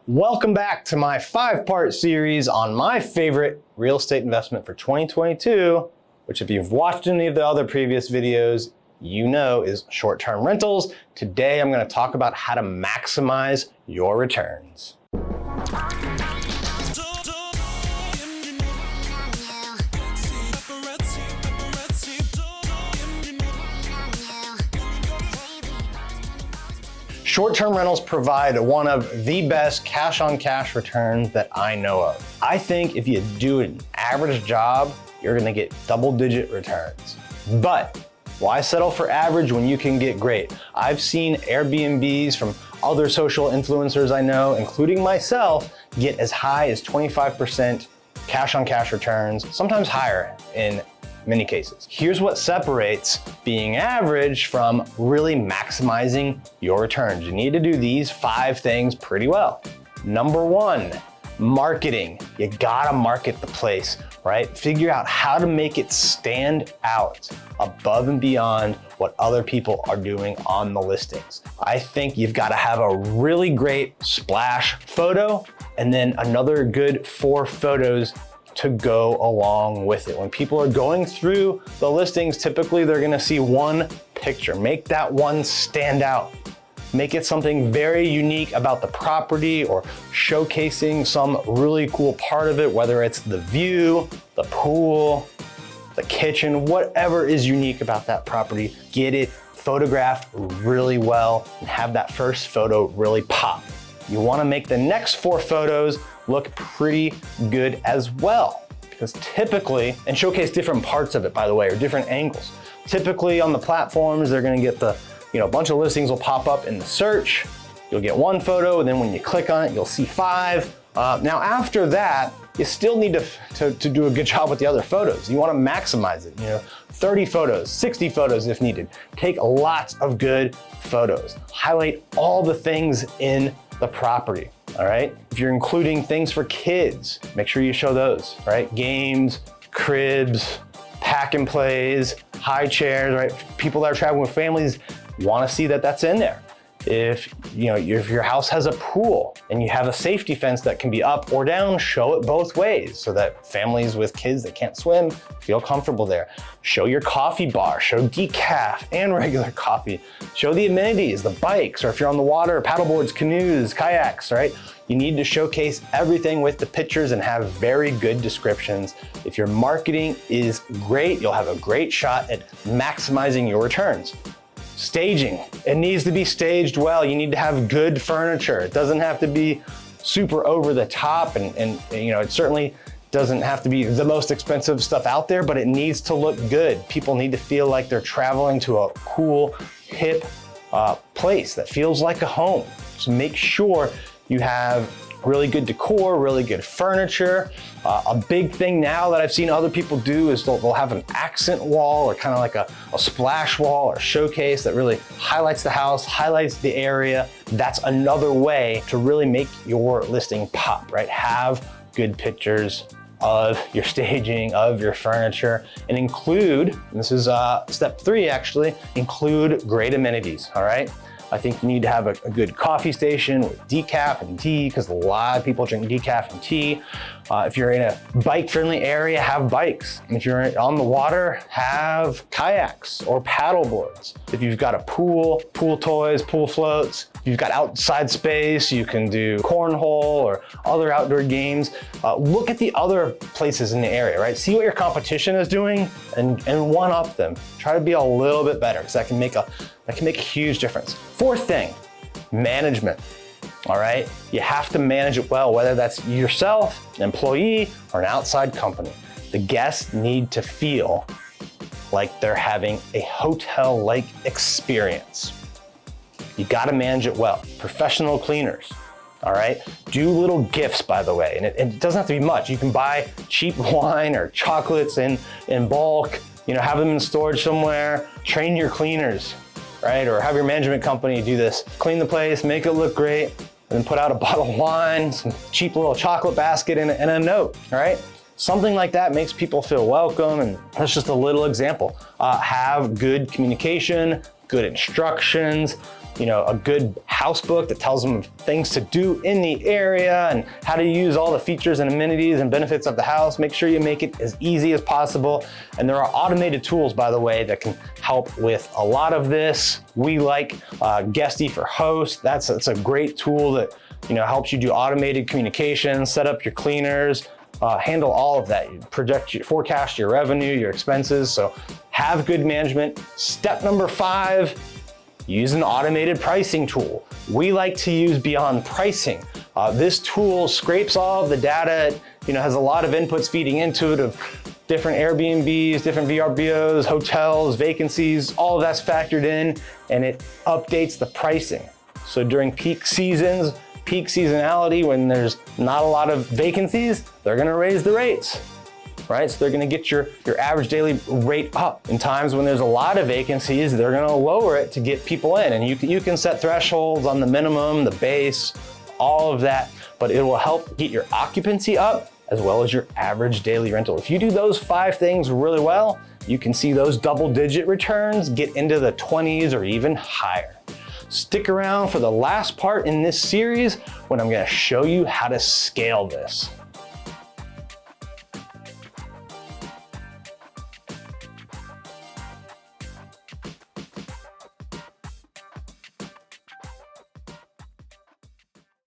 Welcome back to my 5-part series on my favorite real estate investment for 2022, which if you've watched any of the other previous videos, you know is short-term rentals. Today, I'm going to talk about how to maximize your returns. Short-term rentals provide one of the best cash-on-cash returns that I know of. I think if you do an average job, you're gonna get double-digit returns. But why settle for average when you can get great? I've seen Airbnbs from other social influencers I know, including myself, get as high as 25% cash-on-cash returns, sometimes higher in many cases. Here's what separates being average from really maximizing your returns. You need to do these 5 things pretty well. Number 1, marketing. You gotta market the place, right? Figure out how to make it stand out above and beyond what other people are doing on the listings. I think you've gotta have a really great splash photo and then another good 4 photos to go along with it. When people are going through the listings, typically they're gonna see one picture. Make that one stand out. Make it something very unique about the property or showcasing some really cool part of it, whether it's the view, the pool, the kitchen, whatever is unique about that property. Get it photographed really well and have that first photo really pop. You wanna make the next 4 photos look pretty good as well. Because typically, and showcase different parts of it, by the way, or different angles. Typically on the platforms, they're gonna get a bunch of listings will pop up in the search. You'll get 1 photo, and then when you click on it, you'll see 5. Now after that, you still need to do a good job with the other photos. You wanna maximize it, 30 photos, 60 photos if needed. Take lots of good photos. Highlight all the things in the property, all right? If you're including things for kids, make sure you show those, right? Games, cribs, pack and plays, high chairs, right? People that are traveling with families wanna see that that's in there. If your house has a pool and you have a safety fence that can be up or down, show it both ways so that families with kids that can't swim feel comfortable there. Show your coffee bar, show decaf and regular coffee. Show the amenities, the bikes, or if you're on the water, paddleboards, canoes, kayaks, right? You need to showcase everything with the pictures and have very good descriptions. If your marketing is great, you'll have a great shot at maximizing your returns. Staging, it needs to be staged well. You need to have good furniture. It doesn't have to be super over the top and it certainly doesn't have to be the most expensive stuff out there, but it needs to look good. People need to feel like they're traveling to a cool, hip place that feels like a home. So make sure you have really good decor, really good furniture. A big thing now that I've seen other people do is they'll have an accent wall or kind of like a splash wall or showcase that really highlights the house, highlights the area. That's another way to really make your listing pop, right? Have good pictures of your staging, of your furniture, and include, and this is step 3 actually, include great amenities, all right? I think you need to have a good coffee station with decaf and tea because a lot of people drink decaf and tea. If you're in a bike-friendly area, have bikes. If you're on the water, have kayaks or paddle boards. If you've got a pool, pool toys, pool floats. If you've got outside space, you can do cornhole or other outdoor games. Look at the other places in the area, right? See what your competition is doing and one-up them. Try to be a little bit better because that can make a huge difference. 4th thing, management. All right, you have to manage it well, whether that's yourself, an employee, or an outside company. The guests need to feel like they're having a hotel-like experience. You gotta manage it well. Professional cleaners, all right? Do little gifts, by the way, and it doesn't have to be much. You can buy cheap wine or chocolates in bulk, have them in storage somewhere, train your cleaners, right? Or have your management company do this. Clean the place, make it look great, and then put out a bottle of wine, some cheap little chocolate basket and a note, all right? Something like that makes people feel welcome, and that's just a little example. Have good communication, good instructions, a good house book that tells them things to do in the area and how to use all the features and amenities and benefits of the house. Make sure you make it as easy as possible. And there are automated tools, by the way, that can help with a lot of this. We like Guesty for Host. That's a great tool that helps you do automated communications, set up your cleaners, handle all of that. You forecast your revenue, your expenses. So have good management. Step number 5, use an automated pricing tool. We like to use Beyond Pricing. This tool scrapes all of the data. It has a lot of inputs feeding into it of different Airbnbs, different VRBOs, hotels, vacancies, all of that's factored in, and it updates the pricing. So during peak seasons, peak seasonality, when there's not a lot of vacancies, they're gonna raise the rates, right? So they're gonna get your average daily rate up. In times when there's a lot of vacancies, they're gonna lower it to get people in. And you can set thresholds on the minimum, the base, all of that, but it will help get your occupancy up as well as your average daily rental. If you do those 5 things really well, you can see those double-digit returns get into the 20s or even higher. Stick around for the last part in this series when I'm gonna show you how to scale this.